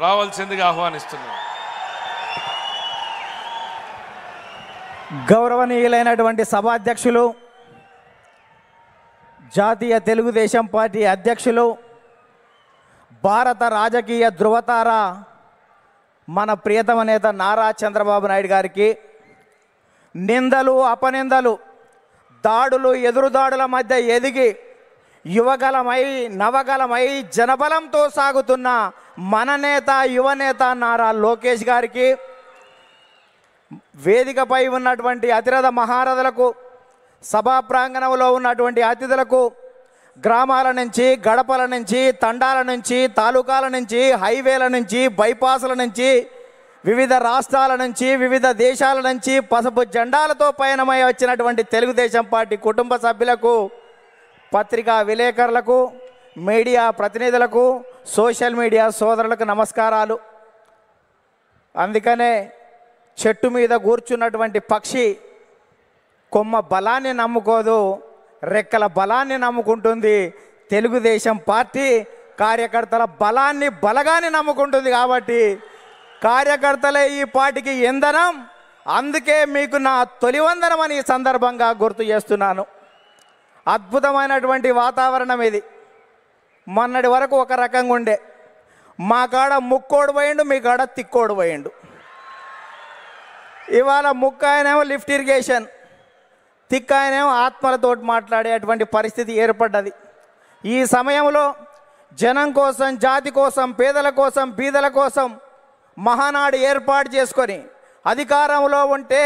రావాల్సిందిగా ఆహ్వానిస్తున్నాను. గౌరవనీయులైనటువంటి సభాధ్యక్షులు, జాతీయ తెలుగుదేశం పార్టీ అధ్యక్షులు, భారత రాజకీయ ధృవతార మన ప్రియతమ నేత నారా చంద్రబాబు నాయుడు గారికి నిందలు, అపనిందలు, దాడులు, ఎదురుదాడుల మధ్య ఎదిగి యువగలమై నవగలమై జనబలంతో సాగుతున్న మన నేత, యువనేత నారా లోకేష్ గారికి, వేదికపై ఉన్నటువంటి అతిరథ మహారథులకు, సభా ప్రాంగణంలో ఉన్నటువంటి అతిథులకు, గ్రామాల నుంచి, గడపల నుంచి, తండాల నుంచి, తాలూకాల నుంచి, హైవేల నుంచి, బైపాసుల నుంచి, వివిధ రాష్ట్రాల నుంచి, వివిధ దేశాల నుంచి పసుపు జెండాలతో పయనమై వచ్చినటువంటి తెలుగుదేశం పార్టీ కుటుంబ సభ్యులకు, పత్రికా విలేకరులకు, మీడియా ప్రతినిధులకు, సోషల్ మీడియా సోదరులకు నమస్కారాలు. అందుకనే చెట్టు మీద కూర్చున్నటువంటి పక్షి కొమ్మ బలాన్ని నమ్ముకోదు, రెక్కల బలాన్ని నమ్ముకుంటుంది. తెలుగుదేశం పార్టీ కార్యకర్తల బలాన్ని, బలగాన్ని నమ్ముకుంటుంది. కాబట్టి కార్యకర్తలే ఈ పార్టీకి ఇంధనం. అందుకే మీకు నా తొలి వందనం అని ఈ సందర్భంగా గుర్తు చేస్తున్నాను. అద్భుతమైనటువంటి వాతావరణం ఇది. మొన్నటి వరకు ఒక రకంగా ఉండే, మా కాడ ముక్కోడు పోయిండు, మీ కాడ తిక్కోడు పోయిండు. ఇవాళ ముక్క ఆయనేమో లిఫ్ట్ ఇరిగేషన్, తిక్క ఆయనేమో ఆత్మలతోటి మాట్లాడేటువంటి పరిస్థితి ఏర్పడ్డది. ఈ సమయంలో జనం కోసం, జాతి కోసం, పేదల కోసం, బీదల కోసం మహానాడు ఏర్పాటు చేసుకొని అధికారంలో ఉంటే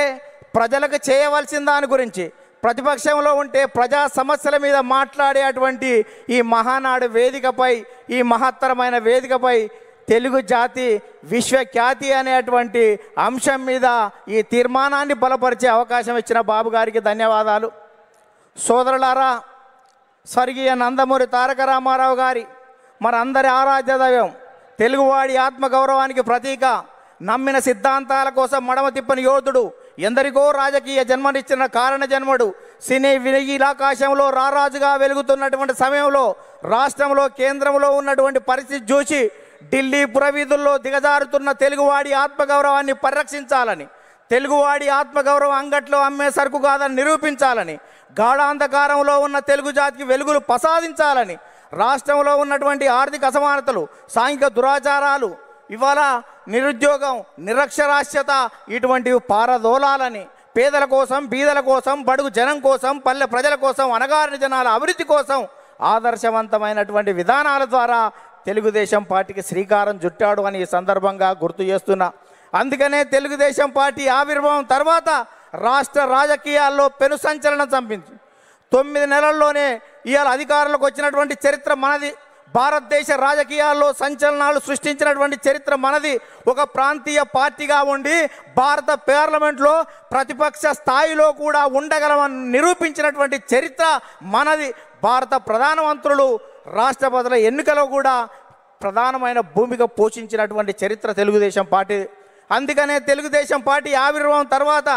ప్రజలకు చేయవలసిన దాని గురించి, ప్రతిపక్షంలో ఉంటే ప్రజా సమస్యల మీద మాట్లాడేటువంటి ఈ మహానాడు వేదికపై, ఈ మహత్తరమైన వేదికపై తెలుగు జాతి విశ్వఖ్యాతి అనేటువంటి అంశం మీద ఈ తీర్మానాన్ని బలపరిచే అవకాశం ఇచ్చిన బాబు గారికి ధన్యవాదాలు. సోదరులారా, స్వర్గీయ నందమూరి తారక రామారావు గారి మనందరి ఆరాధ్య దైవం, తెలుగువాడి ఆత్మగౌరవానికి ప్రతీక, నమ్మిన సిద్ధాంతాల కోసం మడమ తిప్పని యోధుడు, ఎందరికో రాజకీయ జన్మనిచ్చిన కారణ జన్ముడు, సినీ వినీలాకాశంలో రారాజుగా వెలుగుతున్నటువంటి సమయంలో రాష్ట్రంలో, కేంద్రంలో ఉన్నటువంటి పరిస్థితి చూసి ఢిల్లీ పురవీధుల్లో దిగజారుతున్న తెలుగువాడి ఆత్మగౌరవాన్ని పరిరక్షించాలని, తెలుగువాడి ఆత్మగౌరవం అంగట్లో అమ్మే సరుకు కాదని నిరూపించాలని, గాఢాంధకారంలో ఉన్న తెలుగు జాతికి వెలుగులు ప్రసాదించాలని, రాష్ట్రంలో ఉన్నటువంటి ఆర్థిక అసమానతలు, సాంఘిక దురాచారాలు, ఇవాళ నిరుద్యోగం, నిరక్షరాస్యత ఇటువంటివి పారదోలాలని, పేదల కోసం, బీదల కోసం, బడుగు జనం కోసం, పల్లె ప్రజల కోసం, అణగారిన జనాల అభివృద్ధి కోసం ఆదర్శవంతమైనటువంటి విధానాల ద్వారా తెలుగుదేశం పార్టీకి శ్రీకారం చుట్టాడు అని ఈ సందర్భంగా గుర్తు చేస్తున్నా. అందుకనే తెలుగుదేశం పార్టీ ఆవిర్భావం తర్వాత రాష్ట్ర రాజకీయాల్లో పెను సంచలనం చంపింది. 9 నెలల్లోనే ఇవాళ అధికారంలోకి వచ్చినటువంటి చరిత్ర మనది. భారతదేశ రాజకీయాల్లో సంచలనాలు సృష్టించినటువంటి చరిత్ర మనది. ఒక ప్రాంతీయ పార్టీగా ఉండి భారత పార్లమెంట్లో ప్రతిపక్ష స్థాయిలో కూడా ఉండగలమని నిరూపించినటువంటి చరిత్ర మనది. భారత ప్రధానమంత్రులు, రాష్ట్రపతుల ఎన్నికలో కూడా ప్రధానమైన భూమిక పోషించినటువంటి చరిత్ర తెలుగుదేశం పార్టీ. అందుకనే తెలుగుదేశం పార్టీ ఆవిర్భావం తర్వాత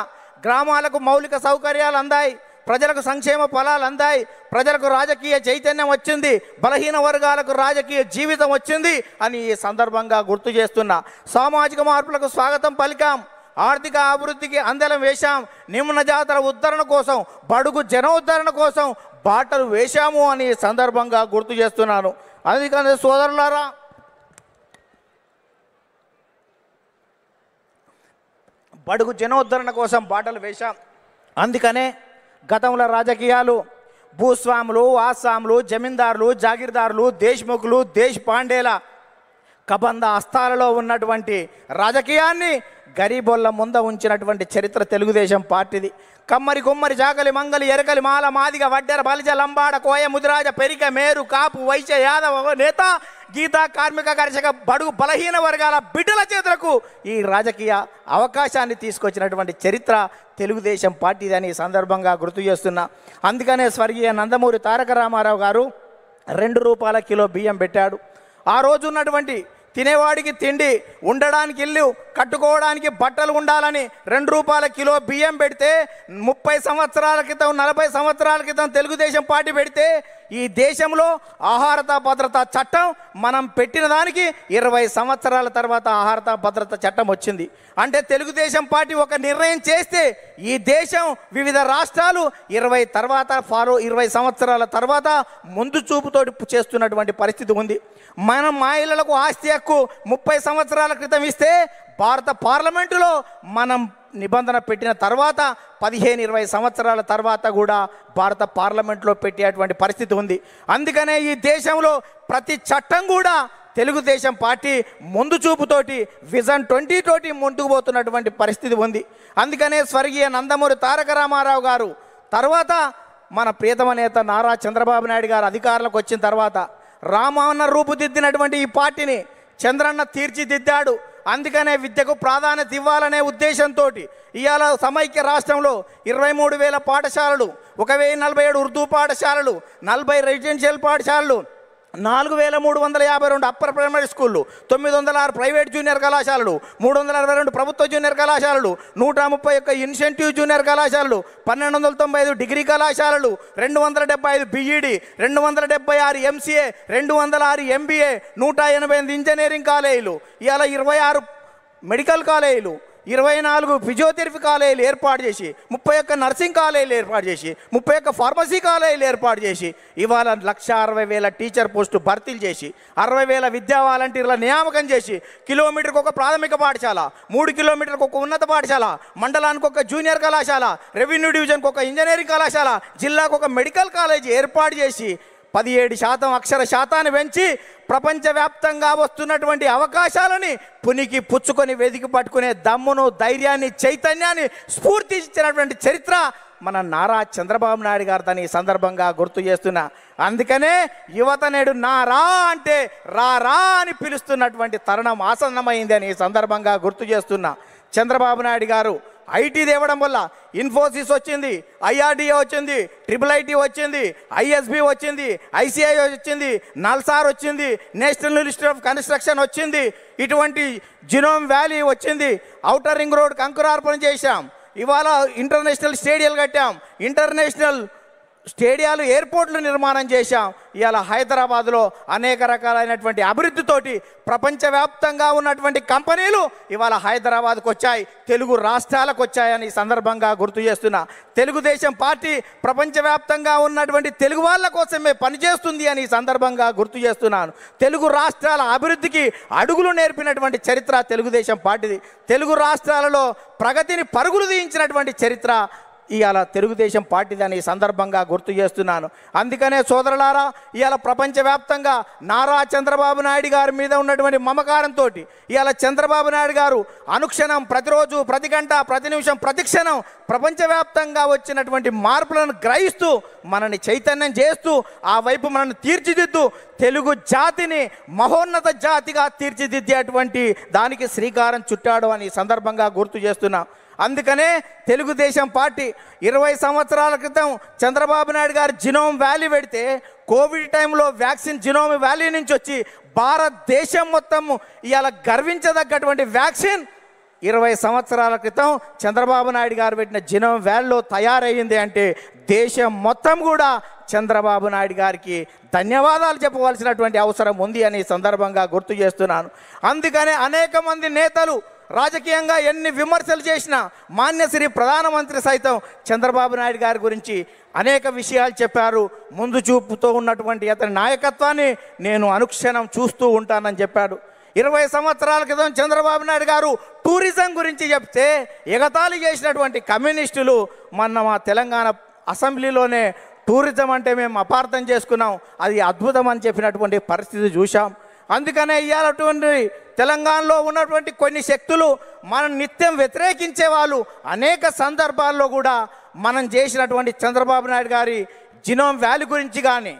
గ్రామాలకు మౌలిక సౌకర్యాలు అందాయి, ప్రజలకు సంక్షేమ ఫలాలు అందాయి, ప్రజలకు రాజకీయ చైతన్యం వచ్చింది, బలహీన వర్గాలకు రాజకీయ జీవితం వచ్చింది అని ఈ సందర్భంగా గుర్తు చేస్తున్నా. సామాజిక మార్పులకు స్వాగతం పలికాం, ఆర్థిక అభివృద్ధికి అందలం వేశాం, నిమ్న జాతుల ఉద్ధరణ కోసం, బడుగు జన ఉద్ధరణ కోసం బాటలు వేశాము అని సందర్భంగా గుర్తు చేస్తున్నాను. అందుకని సోదరులారా, బడుగు జనోద్ధరణ కోసం బాటలు వేశాం. అందుకనే గతంలో రాజకీయాలు భూస్వాములు, ఆసాములు, జమీందారులు, జాగీర్దారులు, దేశ్ముఖులు, దేశ్ పాండేల కబంధ హస్తాలలో ఉన్నటువంటి రాజకీయాన్ని గరీబోళ్ళ ముంద ఉంచినటువంటి చరిత్ర తెలుగుదేశం పార్టీది. కమ్మరి, కుమ్మరి, జాగలి, మంగలి, ఎరకలి, మాల, మాదిగ, వడ్డెర, బలిజ, లంబాడ, కోయ, ముదిరాజ, పెరిక, మేరు, కాపు, వైశ్య, యాదవ, నేత, గీత, కార్మిక, కర్షక, బడుగు బలహీన వర్గాల బిడ్డల చేతులకు ఈ రాజకీయ అవకాశాన్ని తీసుకొచ్చినటువంటి చరిత్ర తెలుగుదేశం పార్టీదని ఈ సందర్భంగా గుర్తు చేస్తున్నా. అందుకనే స్వర్గీయ నందమూరి తారక రామారావు గారు 2 రూపాయల కిలో బియ్యం పెట్టాడు. ఆ రోజు ఉన్నటువంటి తినేవాడికి తిండి, ఉండడానికి ఇల్లు, కట్టుకోవడానికి బట్టలు ఉండాలని 2 రూపాయల కిలో బియ్యం పెడితే 30 సంవత్సరాల క్రితం 40 సంవత్సరాల క్రితం తెలుగుదేశం పార్టీ పెడితే ఈ దేశంలో ఆహారత భద్రత చట్టం మనం పెట్టిన దానికి 20 సంవత్సరాల తర్వాత ఆహారత భద్రత చట్టం వచ్చింది. అంటే తెలుగుదేశం పార్టీ ఒక నిర్ణయం చేస్తే ఈ దేశం వివిధ రాష్ట్రాలు 20 సంవత్సరాల తర్వాత ముందు చూపుతోటి చేస్తున్నటువంటి పరిస్థితి ఉంది. మనం మహిళలకు ఆస్తి హక్కు 30 సంవత్సరాల క్రితం ఇస్తే భారత పార్లమెంటులో మనం నిబంధన పెట్టిన తర్వాత 15-20 సంవత్సరాల తర్వాత కూడా భారత పార్లమెంట్లో పెట్టేటువంటి పరిస్థితి ఉంది. అందుకనే ఈ దేశంలో ప్రతి చట్టం కూడా తెలుగుదేశం పార్టీ ముందు చూపుతోటి విజన్ 20 తోటి ముందుకు పోతున్నటువంటి పరిస్థితి ఉంది. అందుకనే స్వర్గీయ నందమూరి తారక రామారావు గారు తర్వాత మన ప్రియతమ నేత నారా చంద్రబాబు నాయుడు గారు అధికారంలోకి వచ్చిన తర్వాత రామన్న రూపుదిద్దినటువంటి ఈ పార్టీని చంద్రన్న తీర్చిదిద్దాడు. అందుకనే విద్యకు ప్రాధాన్యత ఇవ్వాలనే ఉద్దేశంతో ఇవాళ సమైక్య రాష్ట్రంలో 23,000 పాఠశాలలు, 1,047 ఉర్దూ పాఠశాలలు, 40 రెసిడెన్షియల్ పాఠశాలలు, 4,352 అప్పర్ ప్రైమరీ స్కూళ్ళు, 906 ప్రైవేట్ జూనియర్ కళాశాలలు, 362 ప్రభుత్వ జూనియర్ కళాశాలలు, 131 ఇన్సెంటివ్ జూనియర్ కళాశాలలు, 1,295 డిగ్రీ కళాశాలలు, 275 బీఈడి, 276 ఎంసీఏ, 206 ఎంబీఏ, 188 ఇంజనీరింగ్ కాలేజీలు, ఇవాళ 26 మెడికల్ కాలేజీలు, 24 ఫిజియోథెరపీ కాలేజీలు ఏర్పాటు చేసి, 31 నర్సింగ్ కాలేజీలు ఏర్పాటు చేసి, 31 ఫార్మసీ కాలేజీలు ఏర్పాటు చేసి ఇవాళ 1,60,000 టీచర్ పోస్టు భర్తీలు చేసి, 60,000 విద్యా వాలంటీర్ల నియామకం చేసి, కిలోమీటర్కి ఒక ప్రాథమిక పాఠశాల, 3 కిలోమీటర్లకు ఒక ఉన్నత పాఠశాల, మండలానికి ఒక జూనియర్ కళాశాల, రెవెన్యూ డివిజన్కి ఒక ఇంజనీరింగ్ కళాశాల, జిల్లాకు ఒక మెడికల్ కాలేజీ ఏర్పాటు చేసి 17% అక్షర శాతాన్ని పెంచి ప్రపంచవ్యాప్తంగా వస్తున్నటువంటి అవకాశాలని పునికి పుచ్చుకొని వెతికి పట్టుకునే దమ్మును, ధైర్యాన్ని, చైతన్యాన్ని, స్ఫూర్తి ఇచ్చినటువంటి చరిత్ర మన నారా చంద్రబాబు నాయుడు గారు దాన్ని సందర్భంగా గుర్తు చేస్తున్నా. అందుకనే యువత నేడు నారా అంటే రా అని పిలుస్తున్నటువంటి తరుణం ఆసన్నమైంది అని ఈ సందర్భంగా గుర్తు చేస్తున్నా. చంద్రబాబు నాయుడు గారు ఐటీ తేవడం వల్ల ఇన్ఫోసిస్ వచ్చింది, ఐఆర్డీఏ వచ్చింది, IIIT వచ్చింది, ఐఎస్బి వచ్చింది, ఐసిఐ వచ్చింది, నల్సార్ వచ్చింది, నేషనల్ ఇన్స్టిట్యూట్ ఆఫ్ కన్స్ట్రక్షన్ వచ్చింది, ఇటువంటి జినోమ్ వ్యాలీ వచ్చింది, ఔటర్ రింగ్ రోడ్ అంకురార్పణ చేశాం, ఇవాళ ఇంటర్నేషనల్ స్టేడియాలు కట్టాం, ఇంటర్నేషనల్ స్టేడియాలు, ఎయిర్పోర్ట్లు నిర్మాణం చేశాం. ఇవాళ హైదరాబాద్లో అనేక రకాలైనటువంటి అభివృద్ధితోటి ప్రపంచవ్యాప్తంగా ఉన్నటువంటి కంపెనీలు ఇవాళ హైదరాబాద్కు వచ్చాయి, తెలుగు రాష్ట్రాలకు వచ్చాయని సందర్భంగా గుర్తు చేస్తున్నా. తెలుగుదేశం పార్టీ ప్రపంచవ్యాప్తంగా ఉన్నటువంటి తెలుగు వాళ్ళ కోసమే పనిచేస్తుంది అని సందర్భంగా గుర్తు చేస్తున్నాను. తెలుగు రాష్ట్రాల అభివృద్ధికి అడుగులు నేర్పినటువంటి చరిత్ర తెలుగుదేశం పార్టీది. తెలుగు రాష్ట్రాలలో ప్రగతిని పరుగులు తీయించినటువంటి చరిత్ర ఇవాళ తెలుగుదేశం పార్టీదని సందర్భంగా గుర్తు చేస్తున్నాను. అందుకనే సోదరులారా, ఇవాళ ప్రపంచవ్యాప్తంగా నారా చంద్రబాబు నాయుడు గారి మీద ఉన్నటువంటి మమకారంతో ఇవాళ చంద్రబాబు నాయుడు గారు అనుక్షణం, ప్రతిరోజు, ప్రతి గంట, ప్రతి నిమిషం, ప్రతి క్షణం ప్రపంచవ్యాప్తంగా వచ్చినటువంటి మార్పులను గ్రహిస్తూ మనని చైతన్యం చేస్తూ ఆ వైపు మనల్ని తీర్చిదిద్దు తెలుగు జాతిని మహోన్నత జాతిగా తీర్చిదిద్దేటువంటి దానికి శ్రీకారం చుట్టాడు అని సందర్భంగా గుర్తు చేస్తున్నాం. అందుకనే తెలుగుదేశం పార్టీ 20 సంవత్సరాల క్రితం చంద్రబాబు నాయుడు గారు జినోమ్ వ్యాలీ పెడితే కోవిడ్ టైంలో వ్యాక్సిన్ జినోమ్ వ్యాలీ నుంచి వచ్చి భారతదేశం మొత్తం ఇవాళ గర్వించదగ్గటువంటి వ్యాక్సిన్ 20 సంవత్సరాల క్రితం చంద్రబాబు నాయుడు గారు పెట్టిన జినోమ్ వ్యాలీలో తయారయ్యింది అంటే దేశం మొత్తం కూడా చంద్రబాబు నాయుడు గారికి ధన్యవాదాలు చెప్పవలసినటువంటి అవసరం ఉంది అని సందర్భంగా గుర్తు చేస్తున్నాను. అందుకనే అనేక మంది నేతలు రాజకీయంగా ఎన్ని విమర్శలు చేసినా మాన్యశ్రీ ప్రధానమంత్రి సైతం చంద్రబాబు నాయుడు గారి గురించి అనేక విషయాలు చెప్పారు. ముందు చూపుతో ఉన్నటువంటి అతని నాయకత్వాన్ని నేను అనుక్షణం చూస్తూ ఉంటానని చెప్పాడు. 20 సంవత్సరాల క్రితం చంద్రబాబు నాయుడు గారు టూరిజం గురించి చెప్తే ఎగతాళి చేసినటువంటి కమ్యూనిస్టులు మొన్న మా తెలంగాణ అసెంబ్లీలోనే టూరిజం అంటే మేము అపార్థం చేసుకున్నాం, అది అద్భుతం అని చెప్పినటువంటి పరిస్థితి చూసాం. అందుకనే ఇవాళటువంటి తెలంగాణలో ఉన్నటువంటి కొన్ని శక్తులు మనం నిత్యం వ్యతిరేకించే వాళ్ళు అనేక సందర్భాల్లో కూడా మనం చేసినటువంటి చంద్రబాబు నాయుడు గారి జినోమ్ వ్యాలీ గురించి కానీ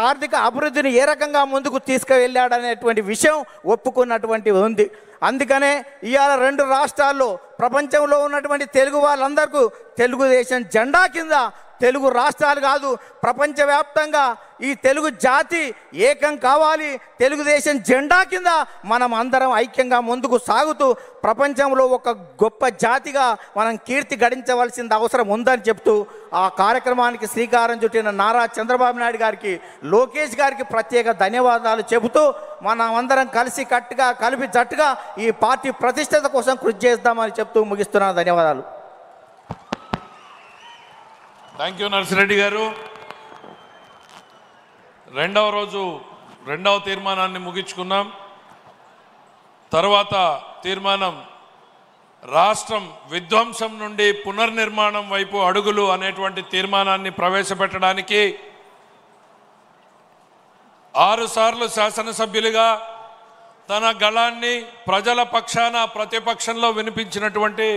ఆర్థిక అభివృద్ధిని ఏ రకంగా ముందుకు తీసుకువెళ్ళాడనేటువంటి విషయం ఒప్పుకున్నటువంటి ఉంది. అందుకనే ఇవాళ 2 రాష్ట్రాల్లో ప్రపంచంలో ఉన్నటువంటి తెలుగు వాళ్ళందరికీ తెలుగుదేశం జెండా కింద తెలుగు రాష్ట్రాలు కాదు, ప్రపంచవ్యాప్తంగా ఈ తెలుగు జాతి ఏకం కావాలి. తెలుగుదేశం జెండా కింద మనం అందరం ఐక్యంగా ముందుకు సాగుతూ ప్రపంచంలో ఒక గొప్ప జాతిగా మనం కీర్తి గడించవలసిన అవసరం ఉందని చెప్తూ ఆ కార్యక్రమానికి శ్రీకారం చుట్టిన నారా చంద్రబాబు నాయుడు గారికి, లోకేష్ గారికి ప్రత్యేక ధన్యవాదాలు చెబుతూ మనం అందరం కలిసి కట్టుగా కలిపి జట్టుగా ఈ పార్టీ ప్రతిష్టత కోసం కృషి చేద్దామని చెప్తూ ముగిస్తున్నాను. ధన్యవాదాలు. థ్యాంక్ యూ నర్సిరెడ్డి గారు. రెండవ రోజు రెండవ తీర్మానాన్ని ముగించుకున్నాం. తర్వాత తీర్మానం రాష్ట్రం విధ్వంసం నుండి పునర్నిర్మాణం వైపు అడుగులు అనేటువంటి తీర్మానాన్ని ప్రవేశపెట్టడానికి 6 సార్లు శాసనసభ్యులుగా తన గళాన్ని ప్రజల పక్షాన ప్రతిపక్షంలో వినిపించినటువంటి